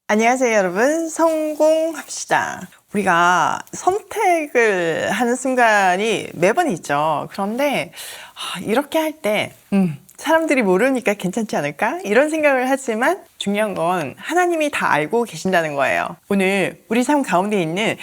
안녕하세요, 여러분. 성공합시다. 우리가 선택을 하는 순간이 매번 있죠. 그런데 이렇게 할 때 사람들이 모르니까 괜찮지 않을까? 이런 생각을 하지만 중요한 건 하나님이 다 알고 계신다는 거예요. 오늘 우리 삶 가운데 있는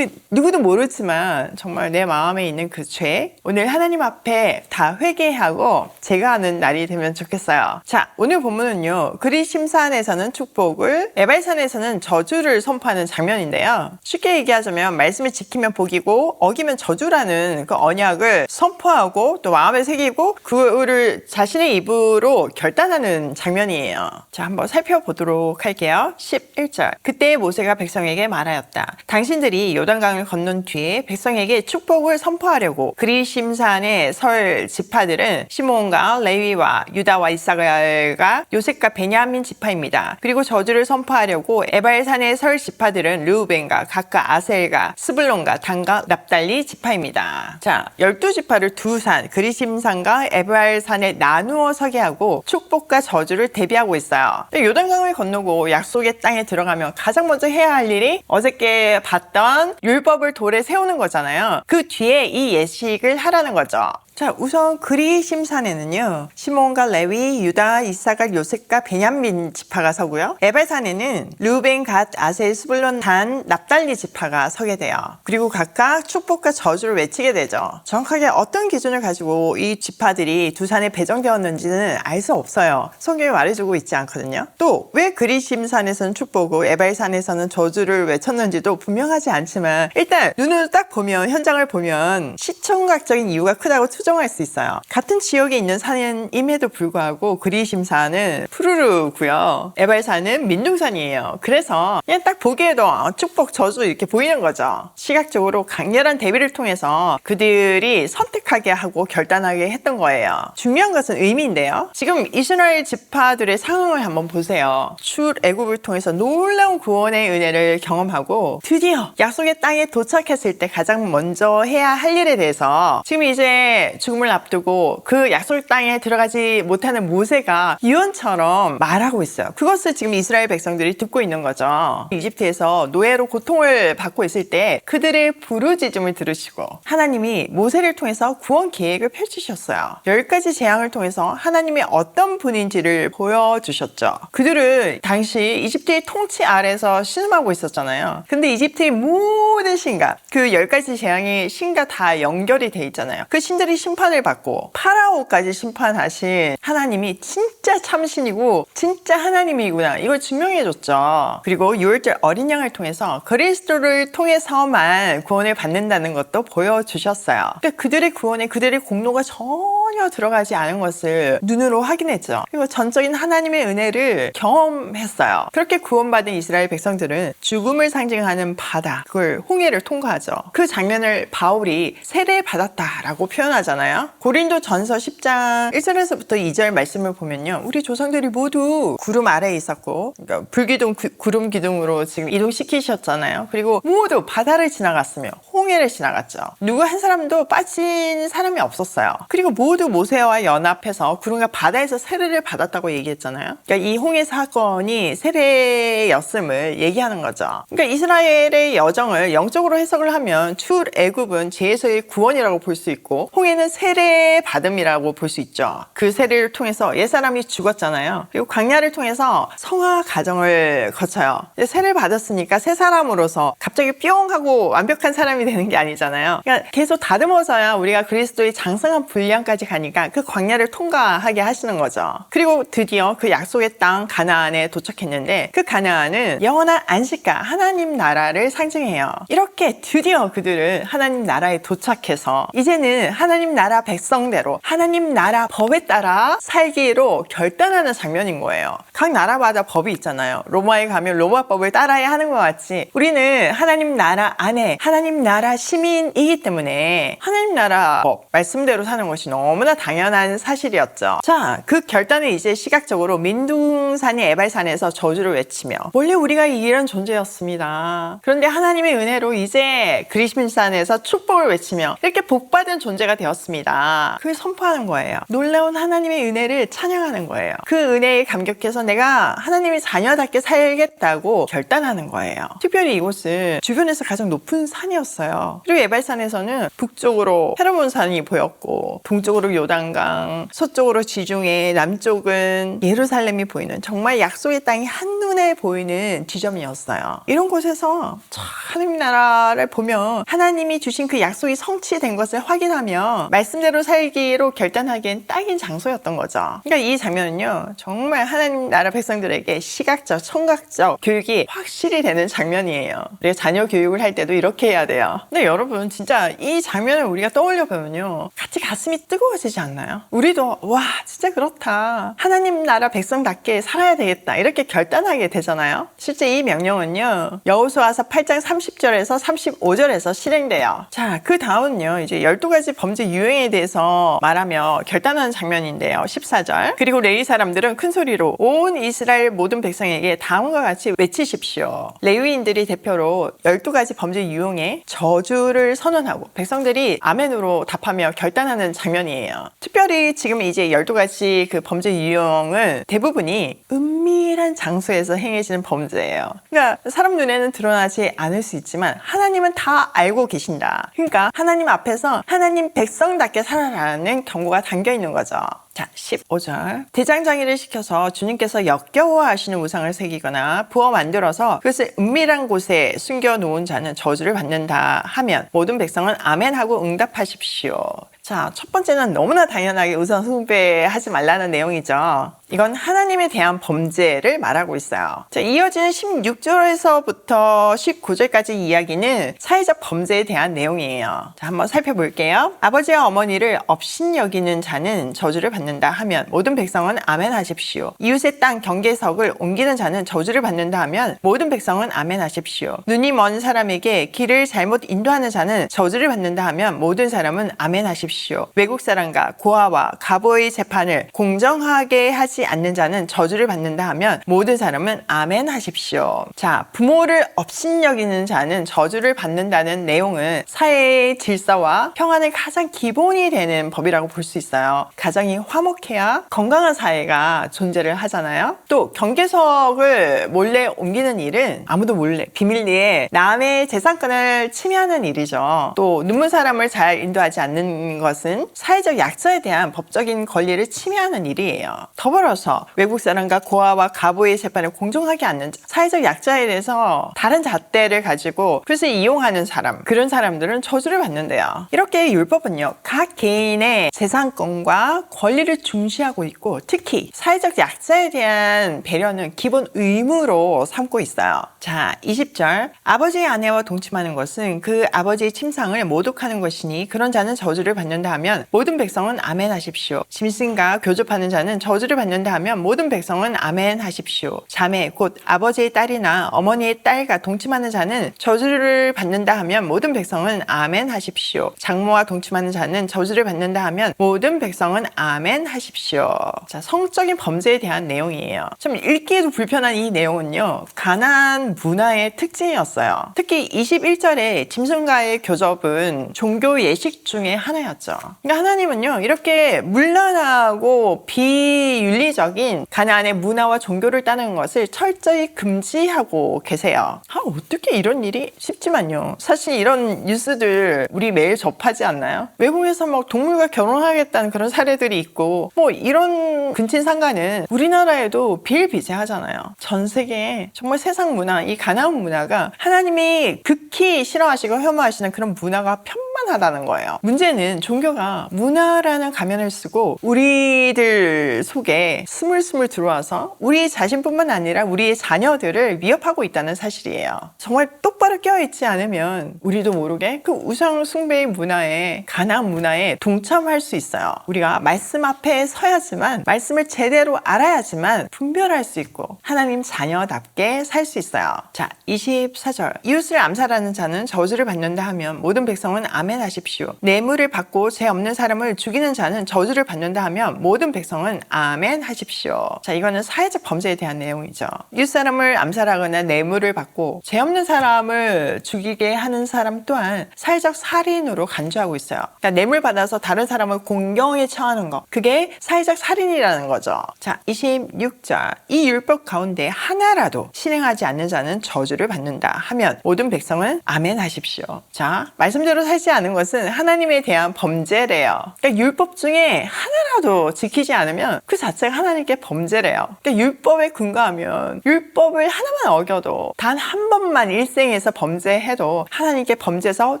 누구도 모르지만 정말 내 마음에 있는 그 죄, 오늘 하나님 앞에 다 회개하고 제거하는 날이 되면 좋겠어요. 자, 오늘 본문은요, 그리심산에서는 축복을, 에발산에서는 저주를 선포하는 장면인데요. 쉽게 얘기하자면 말씀을 지키면 복이고 어기면 저주라는 그 언약을 선포하고 또 마음에 새기고 그거를 자신의 입으로 결단하는 장면이에요. 자, 한번 살펴보도록 할게요. 11절. 그때 모세가 백성에게 말하였다. 당신들이 요단강을 건넌 뒤에 백성에게 축복을 선포하려고 그리심산에 설 지파들은 시몬과 레위와 유다와 이사갈과 요셉과 베냐민 지파입니다. 그리고 저주를 선포하려고 에발산에 설 지파들은 르우벤과 gad과 아셀과 스불론과 단과 납달리 지파입니다. 자, 12지파를 두 산, 그리심산과 에발산에 나누어 서게 하고 축복과 저주를 대비하고 있어요. 요단강을 건너고 약속의 땅에 들어가면 가장 먼저 해야 할 일이 어저께 봤던 율법을 돌에 세우는 거잖아요. 그 뒤에 이 예식을 하라는 거죠. 자, 우선 그리심산에는요, 시몬과 레위, 유다, 이사갈, 요셉과 베냐민 지파가 서고요. 에발산에는 르우벤, 갓, 아셀, 스불론, 단, 납달리 지파가 서게 돼요. 그리고 각각 축복과 저주를 외치게 되죠. 정확하게 어떤 기준을 가지고 이 지파들이 두 산에 배정되었는지는 알 수 없어요. 성경이 말해주고 있지 않거든요. 또 왜 그리심산에서는 축복이고 에발산에서는 저주를 외쳤는지도 분명하지 않지만 일단 눈으로 딱 보면, 현장을 보면 시청각적인 이유가 크다고 추정할 수 있어요. 같은 지역에 있는 산임에도 불구하고 그리심산은 푸르르고요, 에발산은 민둥산이에요. 그래서 그냥 딱 보기에도 축복, 저주 이렇게 보이는 거죠. 시각적으로 강렬한 대비를 통해서 그들이 선택하게 하고 결단하게 했던 거예요. 중요한 것은 의미인데요. 지금 이스라엘 지파들의 상황을 한번 보세요. 출애굽을 통해서 놀라운 구원의 은혜를 경험하고 드디어 약속의 땅에 도착했을 때 가장 먼저 해야 할 일에 대해서 지금 이제 죽음을 앞두고 그 약속 땅에 들어가지 못하는 모세가 유언처럼 말하고 있어요. 그것을 지금 이스라엘 백성들이 듣고 있는 거죠. 이집트에서 노예로 고통을 받고 있을 때 그들의 부르짖음을 들으시고 하나님이 모세를 통해서 구원 계획을 펼치셨어요. 10가지 재앙을 통해서 하나님이 어떤 분인지를 보여주셨죠. 그들은 당시 이집트의 통치 아래에서 신음하고 있었잖아요. 근데 이집트의 모든 신과 그 10가지 재앙의 신과 다 연결이 돼 있잖아요. 그 신들이 심판을 받고 파라오까지 심판하신 하나님이 진짜 참신이고 진짜 하나님이구나, 이걸 증명해줬죠. 그리고 6월절 어린 양을 통해서 그리스도를 통해서만 구원을 받는다는 것도 보여주셨어요. 그러니까 그들의 구원에 그들의 공로가 전혀 들어가지 않은 것을 눈으로 확인했죠. 그리고 전적인 하나님의 은혜를 경험했어요. 그렇게 구원받은 이스라엘 백성들은 죽음을 상징하는 바다, 그걸 홍해를 통과하죠. 그 장면을 바울이 세례받았다라고 표현하잖아요. 고린도전서 10장 1절에서부터 2절 말씀을 보면요, 우리 조상들이 모두 구름 아래에 있었고, 그러니까 불기둥, 구름 기둥으로 지금 이동시키셨잖아요. 그리고 모두 바다를 지나갔으며 홍해를 지나갔죠. 누구 한 사람도 빠진 사람이 없었어요. 그리고 모두 모세와 연합해서 구름과 바다에서 세례를 받았다고 얘기했잖아요. 그러니까 이 홍해 사건이 세례였음을 얘기하는 거죠. 그러니까 이스라엘의 여정을 영적으로 해석을 하면 출애굽은 죄에서의 구원이라고 볼 수 있고, 홍해는 세례 받음이라고 볼 수 있죠. 그 세례를 통해서 옛사람이 죽었잖아요. 그리고 광야를 통해서 성화 과정을 거쳐요. 세례를 받았으니까 새 사람으로서 갑자기 뿅 하고 완벽한 사람이 되는 게 아니잖아요. 그러니까 계속 다듬어서야 우리가 그리스도의 장성한 분량까지 가니까 그 광야를 통과하게 하시는 거죠. 그리고 드디어 그 약속의 땅 가나안에 도착했는데, 그 가나안은 영원한 안식과 하나님 나라를 상징해요. 이렇게 드디어 그들은 하나님 나라에 도착해서 이제는 하나님 나라 백성대로 하나님 나라 법에 따라 살기로 결단하는 장면인 거예요. 각 나라마다 법이 있잖아요. 로마에 가면 로마 법을 따라야 하는 것 같이 우리는 하나님 나라 안에 하나님 나라 시민이기 때문에 하나님 나라 법 말씀대로 사는 것이 너무나 당연한 사실이었죠. 자, 그 결단을 이제 시각적으로 민둥산이 에발산에서 저주를 외치며, 원래 우리가 이런 존재였습니다. 그런데 하나님의 은혜로 이제 그리심산에서 축복을 외치며 이렇게 복받은 존재가 되었습니다. 그걸 선포하는 거예요. 놀라운 하나님의 은혜를 찬양하는 거예요. 그 은혜에 감격해서 내가 하나님의 자녀답게 살겠다고 결단하는 거예요. 특별히 이곳은 주변에서 가장 높은 산이었어요. 그리고 에발산에서는 북쪽으로 헤르몬산이 보였고 동쪽으로 요단강, 서쪽으로 지중해, 남쪽은 예루살렘이 보이는 정말 약속의 땅이 한눈에 보이는 지점이었어요. 이런 곳에서 하나님 나라를 보면 하나님이 주신 그 약속이 성취된 것을 확인하며 말씀대로 살기로 결단하기엔 딱인 장소였던 거죠. 그러니까 이 장면은요, 정말 하나님 나라 백성들에게 시각적, 청각적 교육이 확실히 되는 장면이에요. 우리가 자녀 교육을 할 때도 이렇게 해야 돼요. 근데 여러분 진짜 이 장면을 우리가 떠올려 보면요, 같이 가슴이 뜨거워지지 않나요? 우리도 와 진짜 그렇다, 하나님 나라 백성답게 살아야 되겠다 이렇게 결단하게 되잖아요. 실제 이 명령은요, 여호수아서 8장 30절에서 35절에서 실행돼요. 자, 그 다음은요, 이제 12가지 범죄 유형에 대해서 말하며 결단하는 장면인데요. 14절. 그리고 레위 사람들은 큰 소리로 온 이스라엘 모든 백성에게 다음과 같이 외치십시오. 레위인들이 대표로 12가지 범죄 유형의 저주를 선언하고 백성들이 아멘으로 답하며 결단하는 장면이에요. 특별히 지금 이제 12가지 그 범죄 유형은 대부분이 은밀한 장소에서 행해지는 범죄예요. 그러니까 사람 눈에는 드러나지 않을 수 있지만 하나님은 다 알고 계신다. 그러니까 하나님 앞에서 하나님 백성답게 살아라는 경고가 담겨 있는 거죠. 자, 15절. 대장장이를 시켜서 주님께서 역겨워하시는 우상을 새기거나 부어 만들어서 그것을 은밀한 곳에 숨겨놓은 자는 저주를 받는다 하면 모든 백성은 아멘하고 응답하십시오. 자, 첫 번째는 너무나 당연하게 우상 숭배하지 말라는 내용이죠. 이건 하나님에 대한 범죄를 말하고 있어요. 자, 이어지는 16절에서부터 19절까지 이야기는 사회적 범죄에 대한 내용이에요. 자, 한번 살펴볼게요. 아버지와 어머니를 업신여기는 자는 저주를 받는다 하면 모든 백성은 아멘 하십시오. 이웃의 땅 경계석을 옮기는 자는 저주를 받는다 하면 모든 백성은 아멘 하십시오. 눈이 먼 사람에게 길을 잘못 인도하는 자는 저주를 받는다 하면 모든 사람은 아멘 하십시오. 외국 사람과 고아와 가보의 재판을 공정하게 하지 않는 자는 저주를 받는다 하면 모든 사람은 아멘 하십시오. 자, 부모를 업신여기는 자는 저주를 받는다는 내용은 사회의 질서와 평안의 가장 기본이 되는 법이라고 볼 수 있어요. 가정이 화목해야 건강한 사회가 존재를 하잖아요. 또 경계석을 몰래 옮기는 일은 아무도 몰래 비밀리에 남의 재산권을 침해하는 일이죠. 또 눈먼 사람을 잘 인도하지 않는 것은 사회적 약자에 대한 법적인 권리를 침해하는 일이에요. 더불어서 외국 사람과 고아와 가보의 재판을 공정하게 않는 사회적 약자에 대해서 다른 잣대를 가지고 그것을 이용하는 사람, 그런 사람들은 저주를 받는데요. 이렇게 율법은요, 각 개인의 재산권과 권리를 중시하고 있고 특히 사회적 약자에 대한 배려는 기본 의무로 삼고 있어요. 자, 20절. 아버지의 아내와 동침하는 것은 그 아버지의 침상을 모독하는 것이니 그런 자는 저주를 받는다 하면 모든 백성은 아멘 하십시오. 짐승과 교접하는 자는 저주를 받는다 하면 모든 백성은 아멘 하십시오. 자매 곧 아버지의 딸이나 어머니의 딸과 동침하는 자는 저주를 받는다 하면 모든 백성은 아멘 하십시오. 장모와 동침하는 자는 저주를 받는다 하면 모든 백성은 아멘 하십시오. 자, 성적인 범죄에 대한 내용이에요. 좀 읽기에도 불편한 이 내용은요, 가나안 문화의 특징이었어요. 특히 21절에 짐승과의 교접은 종교 예식 중에 하나였죠. 그러니까 하나님은요, 이렇게 문란하고 비윤리적인 가나안의 문화와 종교를 따르는 것을 철저히 금지하고 계세요. 어떻게 이런 일이 쉽지만요. 사실 이런 뉴스들 우리 매일 접하지 않나요? 외국에서 막 동물과 결혼하겠다는 그런 사례들이 있고, 뭐 이런 근친상간은 우리나라에도 비일비재하잖아요. 전 세계에 정말 세상 문화, 이 가나안 문화가 하나님이 극히 싫어하시고 혐오하시는 그런 문화가 편만하다는 거예요. 문제는 종교가 문화라는 가면을 쓰고 우리들 속에 스물스물 들어와서 우리 자신뿐만 아니라 우리의 자녀들을 위협하고 있다는 사실이에요. 정말 똑바로 껴있지 않으면 우리도 모르게 그 우상 숭배의 문화에, 가나안 문화에 동참할 수 있어요. 우리가 말씀 앞에 서야지만, 말씀을 제대로 알아야지만 분별할 수 있고 하나님 자녀답게 살 수 있어요. 자, 24절. 이웃을 암살하는 자는 저주를 받는다 하면 모든 백성은 아멘 아멘 하십시오. 뇌물을 받고 죄 없는 사람을 죽이는 자는 저주를 받는다 하면 모든 백성은 아멘 하십시오. 자, 이거는 사회적 범죄에 대한 내용이죠. 이웃사람을 암살하거나 뇌물을 받고 죄 없는 사람을 죽이게 하는 사람 또한 사회적 살인으로 간주하고 있어요. 그러니까 뇌물 받아서 다른 사람을 공경에 처하는 것, 그게 사회적 살인이라는 거죠. 자, 26절. 이 율법 가운데 하나라도 실행하지 않는 자는 저주를 받는다 하면 모든 백성은 아멘 하십시오. 자, 말씀대로 살지 않은 것은 하나님에 대한 범죄래요. 그러니까 율법 중에 하나라도 지키지 않으면 그 자체가 하나님께 범죄래요. 그러니까 율법에 근거하면 율법을 하나만 어겨도 단 한 번만 일생에서 범죄해도 하나님께 범죄해서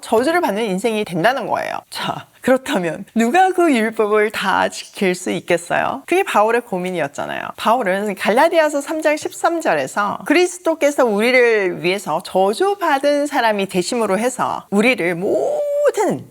저주를 받는 인생이 된다는 거예요. 자, 그렇다면 누가 그 율법을 다 지킬 수 있겠어요? 그게 바울의 고민이었잖아요. 바울은 갈라디아서 3장 13절에서 그리스도께서 우리를 위해서 저주받은 사람이 되심으로 해서 우리를 모든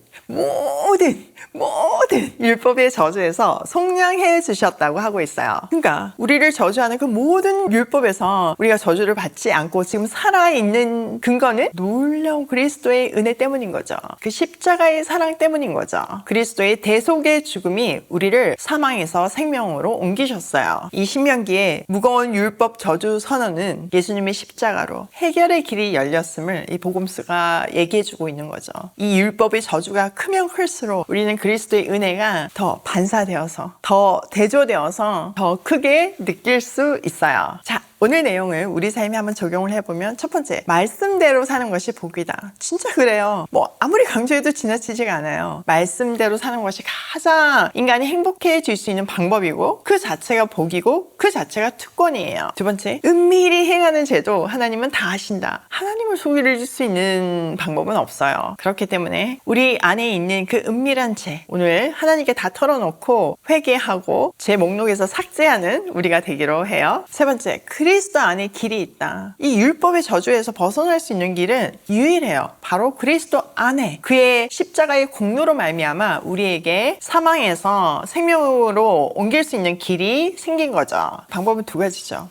율법의 저주에서 속량해 주셨다고 하고 있어요. 그러니까 우리를 저주하는 그 모든 율법에서 우리가 저주를 받지 않고 지금 살아있는 근거는 놀라운 그리스도의 은혜 때문인 거죠. 그 십자가의 사랑 때문인 거죠. 그리스도의 대속의 죽음이 우리를 사망에서 생명으로 옮기셨어요. 이 신명기에 무거운 율법 저주 선언은 예수님의 십자가로 해결의 길이 열렸음을 이 복음서가 얘기해주고 있는 거죠. 이 율법의 저주가 크면 클수록 우리는 그리스도의 은혜가 더 반사되어서 더 대조되어서 더 크게 느낄 수 있어요. 자, 오늘 내용을 우리 삶에 한번 적용을 해보면 첫 번째, 말씀대로 사는 것이 복이다. 진짜 그래요. 아무리 강조해도 지나치지가 않아요. 말씀대로 사는 것이 가장 인간이 행복해질 수 있는 방법이고 그 자체가 복이고 그 자체가 특권이에요. 두 번째, 은밀히 행하는 죄도 하나님은 다 아신다. 하나님을 소개를 줄 수 있는 방법은 없어요. 그렇기 때문에 우리 안에 있는 그 은밀한 죄, 오늘 하나님께 다 털어놓고 회개하고 죄 목록에서 삭제하는 우리가 되기로 해요. 세 번째, 그리스도 안에 길이 있다. 이 율법의 저주에서 벗어날 수 있는 길은 유일해요. 바로 그리스도 안에 그의 십자가의 공로로 말미암아 우리에게 사망에서 생명으로 옮길 수 있는 길이 생긴 거죠. 방법은 두 가지죠.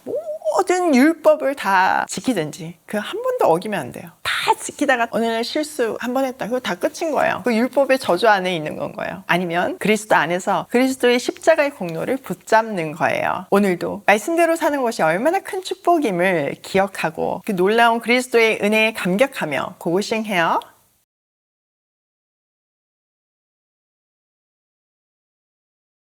모든 율법을 다 지키든지 그 한 번도 어기면 안 돼요. 다 지키다가 어느 날 실수 한 번 했다. 그거 다 끝인 거예요. 그 율법의 저주 안에 있는 건 거예요. 아니면 그리스도 안에서 그리스도의 십자가의 공로를 붙잡는 거예요. 오늘도 말씀대로 사는 것이 얼마나 큰 축복임을 기억하고 그 놀라운 그리스도의 은혜에 감격하며 고고싱해요.